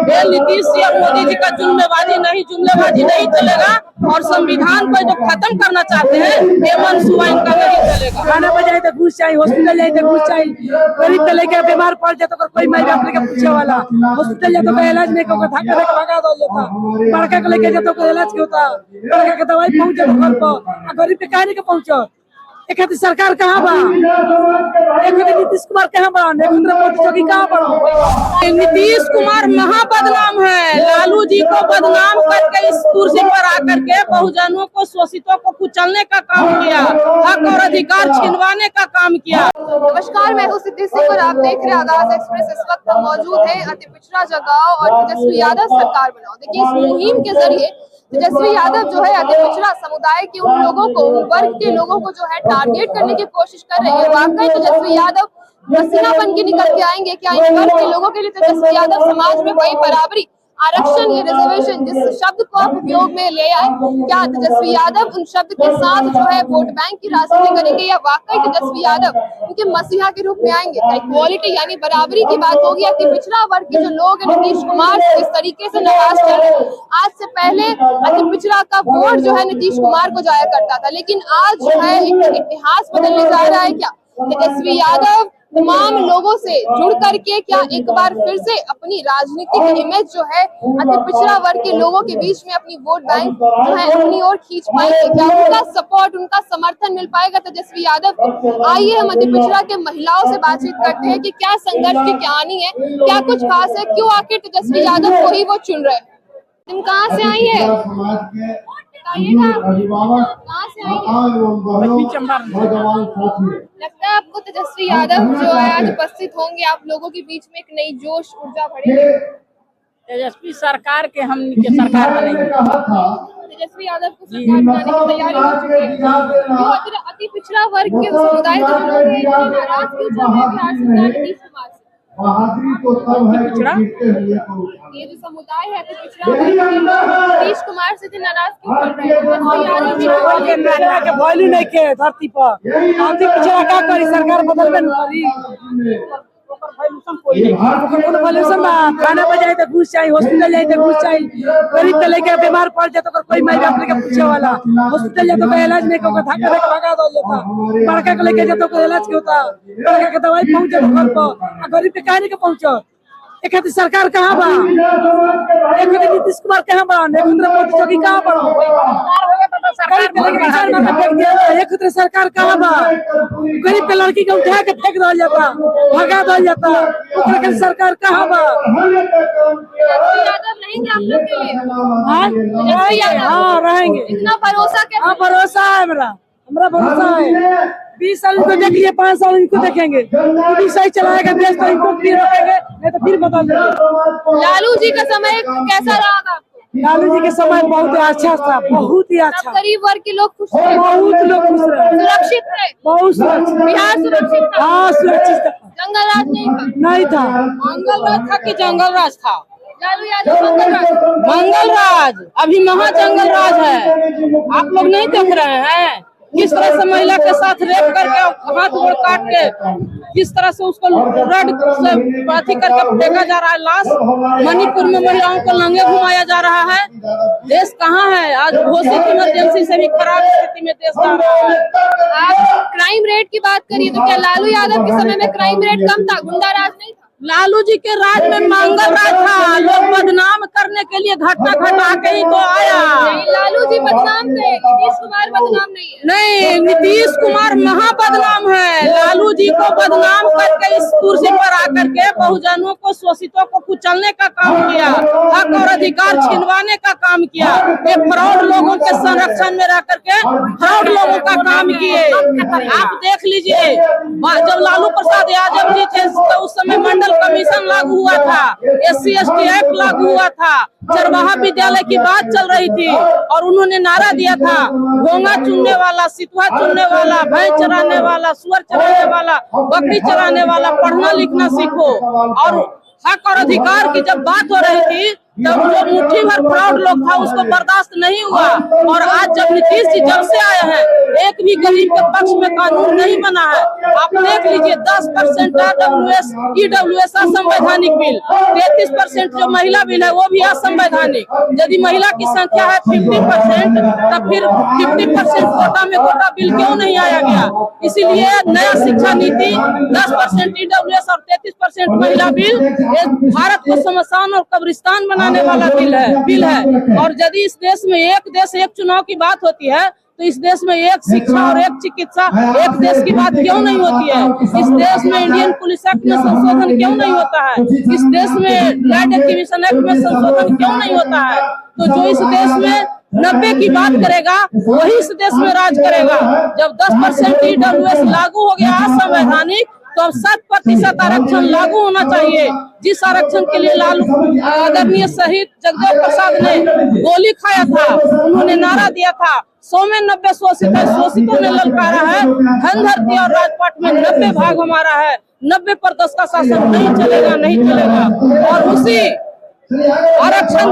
ये नीतीश या मोदी जी का जुमलेबाजी नहीं चलेगा। और संविधान को जो खत्म करना चाहते हैं ये मनसूबा इनका नहीं चलेगा। खाना बजाए तो घुस चाहिए, हॉस्पिटल जाए तो घुस चाहिए, गरीब तो लेके बीमार पड़ जाए तो कोई माई बाप लेके पूछे वाला, हॉस्पिटल जाए तो कोई इलाज नहीं होगा, धक्का देके भगा दो जाता, बड़का के लेके जाए तो कोई इलाज होता, बड़का के दवाई पहुंचे तो घर पर, गरीब पे कहानी के पहुंचो। एक सरकार कहाँ बा, एक नीतीश कुमार कहाँ बा, एक मोदी जोगी कहाँ बा। नीतीश कुमार महाबदनाम है। लालू जी को बदनाम करके इस कुर्सी पर आकर के बहुजनों को, शोषितों को कुचलने का काम किया, हक और अधिकार छीनवाने का काम किया। नमस्कार, मैं हूँ सिद्धि सिंह और आप देख रहे हैं आगाज एक्सप्रेस। इस वक्त हम मौजूद हैं अति पिछड़ा जगाओ और तेजस्वी यादव सरकार बनाओ। देखिए, इस मुहिम के जरिए तेजस्वी यादव जो है अति पिछड़ा समुदाय के उन लोगों को, उन वर्ग के लोगों को जो है टारगेट करने की कोशिश कर रही है। वाकई तेजस्वी यादव पसीना बन के निकल के आएंगे क्या इन वर्ग के लोगों के लिए? तेजस्वी यादव समाज में वही बराबरी, आरक्षण, ये रिजर्वेशन जिस शब्द को आप उपयोग में ले आए, क्या तेजस्वी यादव उन शब्द के साथ जो है वोट बैंक की राजनीति करेंगे या वाकई तेजस्वी यादव उनके मसीहा के रूप में आएंगे? क्या इक्वालिटी यानी बराबरी की बात होगी? या कि पिछड़ा वर्ग के जो लोग हैं नीतीश कुमार से इस तरीके से नाराज चल रहे हैं? आज से पहले अति पिछड़ा का वोट जो है नीतीश कुमार को जाया करता था, लेकिन आज जो है एक इतिहास बदलने जा रहा है। क्या तेजस्वी यादव तमाम लोगों से जुड़ करके क्या एक बार फिर से अपनी राजनीतिक इमेज जो है अति पिछड़ा वर्ग के लोगों के बीच में, अपनी वोट बैंक जो है अपनी ओर खींच पाएंगे? क्या उनका सपोर्ट, उनका समर्थन मिल पाएगा तेजस्वी यादव को? आइए हम अति पिछड़ा के महिलाओं से बातचीत करते हैं कि क्या संघर्ष की कहानी है, क्या कुछ खास है, क्यों आखिर तेजस्वी यादव को ही वो चुन रहे हैं। तुम कहाँ से आई है? कहाँ से आई है? लगता है आपको तेजस्वी यादव जो है आज उपस्थित होंगे आप लोगों के बीच में, एक नई जोश ऊर्जा बढ़ेगी? तेजस्वी सरकार के हम के सरकार बनेंगे। तेजस्वी यादव को सरकार बनाने की तैयारी हो चुकी है। क्यों अति पिछड़ा वर्ग के समुदाय के जो लोग हैं नाराज क्यों चल रहे हैं बिहार सरकार नीतीश कुमार से? ये जो समुदाय है अति पिछड़ा वर्ग के लोग नीतीश कुमार से नाराज क्यों चल रहे हैं? के वैल्यू नहीं के धरती पर अति पिछड़ा का करी, सरकार बदलबे न करी, खाना बजाए तो घुस चाहिए, हॉस्पिटल जाए तो घुस चाहिए, गरीब तो लेके बीमार पड़ जाए तो कोई माई बाप लेके पूछे वाला, हॉस्पिटल जाए तो कोई इलाज नहीं होगा, धक्का देके भगा दो जाता, बड़का के लेके जाए तो कोई इलाज होता, बड़का के दवाई पहुंचे तो घर पर, गरीब पे कहानी के पहुंचो। एक सरकार कहाँ बा, एक नीतीश कुमार कहाँ बा, एक मोदी जोगी कहाँ बा, एक सरकार कहाँ बा, गरीब के लड़की के उठा के फेंक दल जाता, भगा दल जाता, सरकार कहाँ बा? यादव रहेंगे आप लोग के लिए? हाँ रहेंगे, इतना भरोसा क्या? हाँ भरोसा है, हमरा भरोसा है। 20 साल इनको देख लिए, 5 साल इनको देखेंगे, सही चलाएगा देश तो इनको फिर रोकेंगे, नहीं तो फिर बदल देंगे। लालू जी का समय कैसा रहा? लालू जी के समय बहुत अच्छा था, बहुत ही अच्छा। गरीब वर्ग के लोग खुश थे, बहुत लोग खुश रहे, सुरक्षित थे, बहुत सुरक्षित, बिहार सुरक्षित था। हाँ सुरक्षित था, जंगल राज नहीं था, मंगल राज था कि जंगल राज था? लालू यादव मंगल राज, अभी महा जंगल राज है। आप लोग नहीं देख रहे हैं किस तरह से महिला के साथ रेप करके हाथ गोड़ काट के किस तरह से उसको रड से अथी करके फेंका जा रहा है लाश। मणिपुर में महिलाओं को नंगे घुमाया जा रहा है। देश कहाँ है आज? घोषित इमरजेंसी से भी खराब स्थिति में देश जा रहा है। आप क्राइम रेट की बात करिए तो क्या लालू यादव के समय में क्राइम रेट कम था, गुंडा राज नहीं था? लालू जी के राज में मंगल राज था। लोग बदनाम करने के लिए घटना घटा के ही तो आया। लालू जी बदनाम थे, नीतीश कुमार बदनाम नहीं है। नहीं, नीतीश कुमार महाबदनाम है। लालू जी को बदनाम करके इस कुर्सी पर आकर के बहुजनों को, शोषितों को कुचलने का काम किया, हक और अधिकार छीनवाने का काम किया। ये फ्रॉड लोगों के संरक्षण में रह करके फ्रॉड लोगों का काम किए। आप देख लीजिए, जब लालू प्रसाद यादव जी थे तो उस समय मंडल कमीशन लागू हुआ था, SC/ST एक्ट लागू हुआ था, चरवाहा विद्यालय की बात चल रही थी और उन्होंने नारा दिया था, घोंगा चुनने वाला, सितुआ चुनने वाला, भैंस चराने वाला, सुअर चराने वाला, बकरी चराने वाला, पढ़ना लिखना सीखो। और हक और अधिकार की जब बात हो रही थी तब जो मुट्ठी भर फ्रॉड लोग था उसको बर्दाश्त नहीं हुआ। और आज जब नीतीश जी जब से आए हैं एक भी गरीब के पक्ष में कानून नहीं बना है। आप देख लीजिए 10% EWS असंवैधानिक बिल, 33% जो महिला बिल है वो भी असंवैधानिक। यदि महिला की संख्या है 50% तब फिर 50% कोटा में कोटा बिल क्यों नहीं आया गया। इसीलिए नया शिक्षा नीति 10% EWS और 33% महिला बिल भारत को शमशान और कब्रिस्तान बनाने वाला बिल है। और यदि इस देश में एक देश एक चुनाव की बात होती है तो इस देश में एक शिक्षा और एक चिकित्सा एक देश की बात क्यों नहीं होती है। इस देश में इंडियन पुलिस एक्ट में संशोधन क्यों नहीं होता है। इस देश में लैंड एक्विजिशन एक्ट में संशोधन क्यों नहीं होता है। तो जो इस देश में 90 की बात करेगा वही इस देश में राज करेगा। जब 10% EWS लागू हो गया असंवैधानिक तो अब 7% आरक्षण लागू होना चाहिए। जिस आरक्षण के लिए लालू आदरणीय शहीद जगदेव प्रसाद ने गोली खाया था, उन्होंने नारा दिया था 100 में 90 शोषित है, शोषितों ने ललकारा है, धन धरती और राजपाट में 90 भाग हमारा है, 90 पर 10 का शासन नहीं चलेगा, नहीं चलेगा। और उसी आरक्षण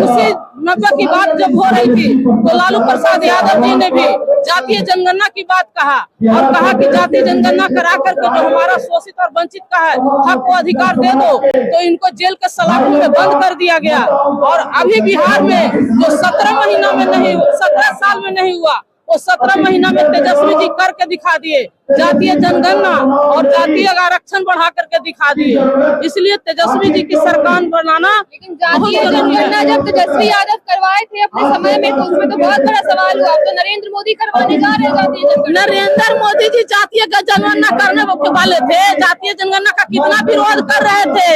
उसी 90 की बात जब हो रही थी तो लालू प्रसाद यादव जी ने भी जातीय जनगणना की बात कहा और कहा कि जातीय जनगणना करा करके जो हमारा शोषित और वंचित का है हक को अधिकार दे दो। तो इनको जेल के सलाखों में बंद कर दिया गया। और अभी बिहार में जो 17 महीना में नहीं, 17 साल में नहीं हुआ वो 17 महीना में तेजस्वी जी करके दिखा दिए। जातीय जनगणना और जातीय आरक्षण बढ़ा करके दिखा दिए। इसलिए तेजस्वी जी की सरकार बनाना। लेकिन जातीय जनगणना जब तेजस्वी यादव करवाए थे अपने समय में तो उसमें तो बहुत बड़ा सवाल हुआ। तो नरेंद्र मोदी करवाने जा रहे हैं जातीय जनगणना। नरेंद्र मोदी जी जातीय जनगणना करने वाले थे, जातीय जनगणना का कितना विरोध कर रहे थे।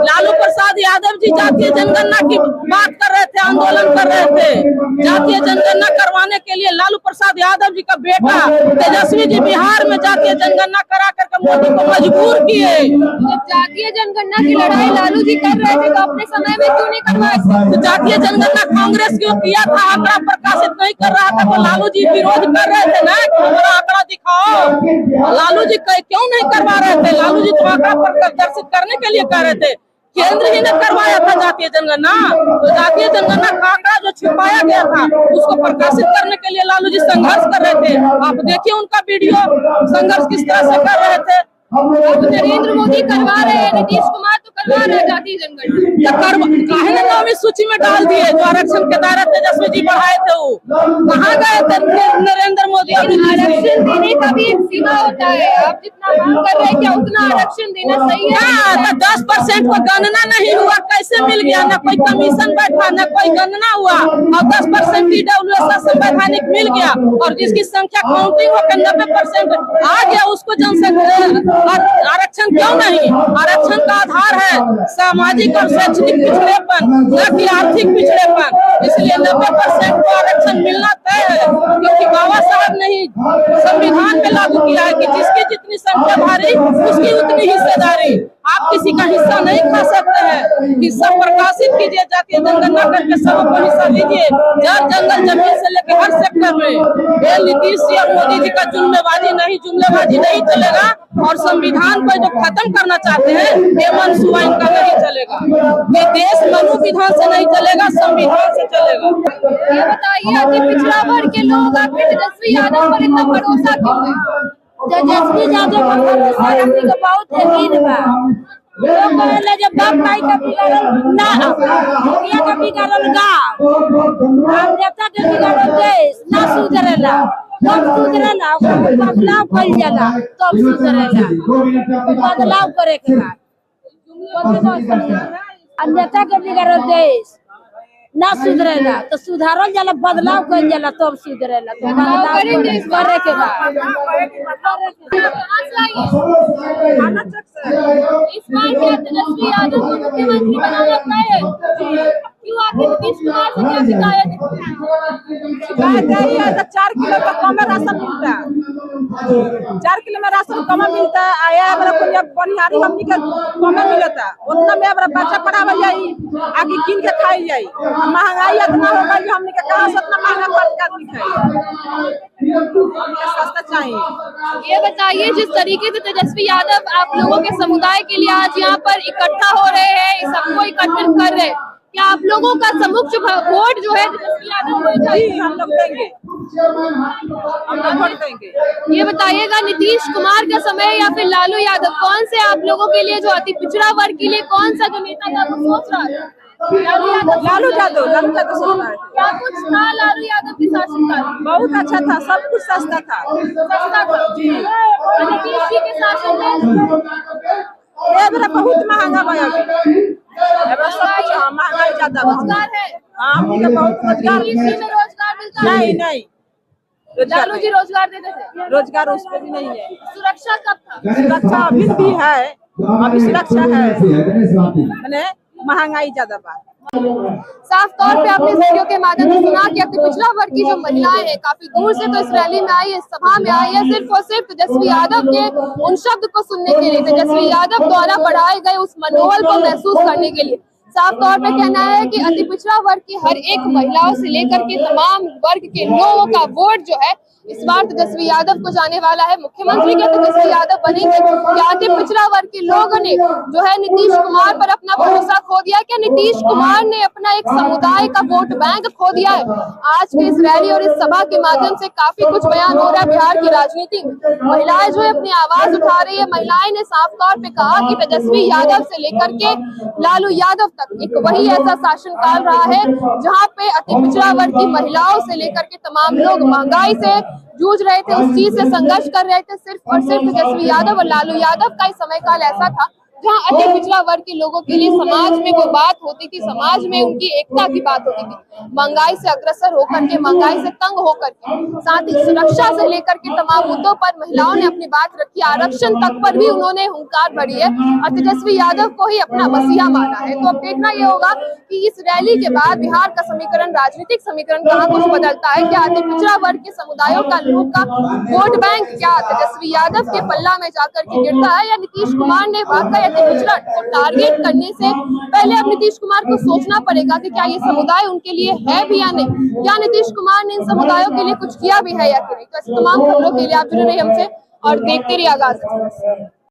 लालू प्रसाद यादव जी जातीय जनगणना की बात कर रहे थे, आंदोलन कर रहे थे। जातीय जनगणना करवाने के लिए लालू प्रसाद यादव जी का बेटा तेजस्वी जी बिहार में जातीय जनगणना करा करके मोदी को मजबूर किए। जब जातीय जनगणना की लड़ाई लालू जी कर रहे थे तो अपने समय में क्यों नहीं करवाए? तो जातीय जनगणना कांग्रेस क्यों किया था, आंकड़ा प्रकाशित नहीं कर रहा था तो लालू जी विरोध कर रहे थे ना कि हमारा आंकड़ा दिखाओ। लालू जी क्यों नहीं करवा रहे थे। लालू जी तो आंकड़ा प्रदर्शित करने के लिए कर रहे थे। केंद्र ही ने करवाया था जातीय जनगणना। तो जातीय जनगणना का आंकड़ा जो छिपाया गया था उसको प्रकाशित करने के लिए लालू जी संघर्ष कर रहे थे। आप देखिए उनका वीडियो संघर्ष किस तरह से कर रहे थे। अब नरेंद्र मोदी करवा रहे हैं, नीतीश कुमार तो करवा रहे हैं जातीय जनगणना। काहे नौवीं सूची में डाल दिए जो आरक्षण के दायरा तेजस्वी जी बढ़ाए थे वो कहाँ गए थे नरेंद्र मोदी। आरक्षण देने का भी एक सीमा होता है। आप जितना मांग कर रहे हैं क्या उतना आरक्षण देना सही है? 10% को गणना नहीं हुआ, कैसे मिल गया? न कोई कमीशन बैठा न कोई गणना हुआ और 10% EWS संवैधानिक मिल गया। और जिसकी संख्या काउंटिंग होकर 90% आ गया उसको जनसंख्या आरक्षण क्यों नहीं? आरक्षण का आधार है सामाजिक और शैक्षणिक पिछड़ेपन, न कि आर्थिक पिछड़ेपन। इसलिए 90% को आरक्षण मिलना तय है, क्योंकि बाबा साहब ने ही संविधान में लागू किया है कि जिसकी जितनी संख्या भारी उसकी उतनी हिस्सेदारी। आप किसी का हिस्सा नहीं खा सकते हैं। हिस्सा प्रकाशित कीजिए, जातीय जनगणना करके सबको हिस्सा दीजिए। जंगल जमीन से लेकर हर सेक्टर में ये नीतीश जी और मोदी जी का जुमलेबाजी नहीं चलेगा। और संविधान को जो खत्म करना चाहते हैं ये मनसूबा इनका नहीं चलेगा। ये देश मनु विधान से नहीं चलेगा, संविधान से चलेगा। ये बताइए अति पिछड़ा वर्ग के लोग आखिर तेजस्वी यादव पर इतना भरोसा क्यों है? तेजस्वी यादव का भरोसा रखने का बहुत यकीन बा। लोग कहले जब बाप माई का बिगाड़ल ना मुखिया का बिगाड़ल गाँव आम नेता के बिगाड़ल देश ना सुधरेला। तब सुधरेला बदलाव कइल जाला तब सुधरेला। बदलाव करे के बाद नेता के बिगाड़ल देश ना सुधरेला तो सुधारल जाला, बदलाव कइल जाला तब सुधरेला। तो बदलाव करे के बाद इस बार क्या तेजस्वी यादव को मुख्यमंत्री बनाना तय है? क्यों आखिर नीतीश कुमार से क्या शिकायत है? 4 किलो का कम राशन मिलता है, 4 किलो में राशन कम मिलता है। आया हमारा बनिहारी हमनी के कम मिलता उतना में हमारा बच्चा पढ़ावल जाई, आगे किन के खाई जाई। महंगाई इतना हो गई हमनी के कहां से इतना महंगा खर्च कर दिखाई। सस्ता चाहिए। ये बताइए जिस तरीके से तेजस्वी यादव आप लोगों के समुदाय के लिए आज यहाँ पर इकट्ठा हो रहे हैं, सबको एकत्रित कर रहे हैं, क्या आप लोगों का समुच्च वोट जो है तेजस्वी यादव को चाहिए? हम लोग देंगे, हम लोग वोट देंगे। ये बताइएगा, नीतीश कुमार का समय या फिर लालू यादव, कौन से आप लोगों के लिए, जो अति पिछड़ा वर्ग के लिए कौन सा जो नेता था वो सोच रहा था? लालू यादव सोच रहा है। क्या कुछ था लालू यादव के शासनकाल? बहुत अच्छा था, सब कुछ सस्ता था। सस्ता था जी। और नीतीश जी के शासन में ये बेरा बहुत महंगा भया एबरा सब कुछ महंगाई ज्यादा रोजगार है, हमनी के बहुत रोजगार नीतीश में रोजगार मिलता है? नहीं लालू जी रोजगार देते थे? रोजगार उस पे भी नहीं है। सुरक्षा कब था? सुरक्षा अभी भी है, अभी सुरक्षा है, मैंने महंगाई ज्यादा बा। साफ तौर पे आपने इस वीडियो के माध्यम से सुना कि अति पिछड़ा वर्ग की जो महिलाएं हैं काफी दूर से तो इस रैली में आई है, इस सभा में आई है, सिर्फ और सिर्फ तेजस्वी यादव के उन शब्द को सुनने के लिए, तेजस्वी यादव द्वारा पढ़ाए गए उस मनोबल को महसूस करने के लिए। साफ तौर पे कहना है कि अति पिछड़ा वर्ग की हर एक महिलाओं से लेकर के तमाम वर्ग के लोगों का वोट जो है इस बार तेजस्वी यादव को जाने वाला है। मुख्यमंत्री क्या तेजस्वी यादव बनेंगे? क्या अति पिछड़ा वर्ग के लोगों ने जो है नीतीश कुमार पर अपना भरोसा खो दिया? क्या नीतीश कुमार ने अपना एक समुदाय का वोट बैंक खो दिया है? आज के इस रैली और इस सभा के माध्यम से काफी कुछ बयान हो रहा है बिहार की राजनीति में। महिलाएं जो है अपनी आवाज उठा रही है। महिलाएं ने साफ तौर पे कहा कि तेजस्वी यादव से लेकर के लालू यादव तक एक वही ऐसा शासनकाल रहा है जहाँ पे अति पिछड़ा वर्ग की महिलाओं से लेकर के तमाम लोग महंगाई से जूझ रहे थे, उस चीज से संघर्ष कर रहे थे। सिर्फ और सिर्फ तेजस्वी यादव और लालू यादव का ही समय काल ऐसा था जहाँ अति पिछड़ा वर्ग के लोगों के लिए समाज में वो बात होती थी, समाज में उनकी एकता की बात होती थी। महंगाई से अग्रसर होकर के, महंगाई से तंग होकर के, साथ ही सुरक्षा से लेकर के तमाम मुद्दों पर महिलाओं ने अपनी बात रखी। आरक्षण तक पर भी उन्होंने हुंकार भरी है और तेजस्वी यादव को ही अपना मसीहा माना है। तो अब देखना ये होगा कि इस रैली के बाद बिहार का समीकरण, राजनीतिक समीकरण कहाँ कुछ बदलता है। क्या अति पिछड़ा वर्ग के समुदायों का लोगों का वोट बैंक क्या तेजस्वी यादव के पल्ला में जाकर के गिरता है, या नीतीश कुमार ने वाकई अति पिछड़ा को टारगेट करने से पहले अब नीतीश कुमार को सोचना पड़ेगा कि क्या ये समुदाय उनके लिए है भी या नहीं, क्या नीतीश कुमार ने इन समुदायों के लिए कुछ किया भी है या नहीं। तो ऐसे तमाम खबरों के लिए आप जुड़े रहिए हमसे और देखते रहिए आगाज।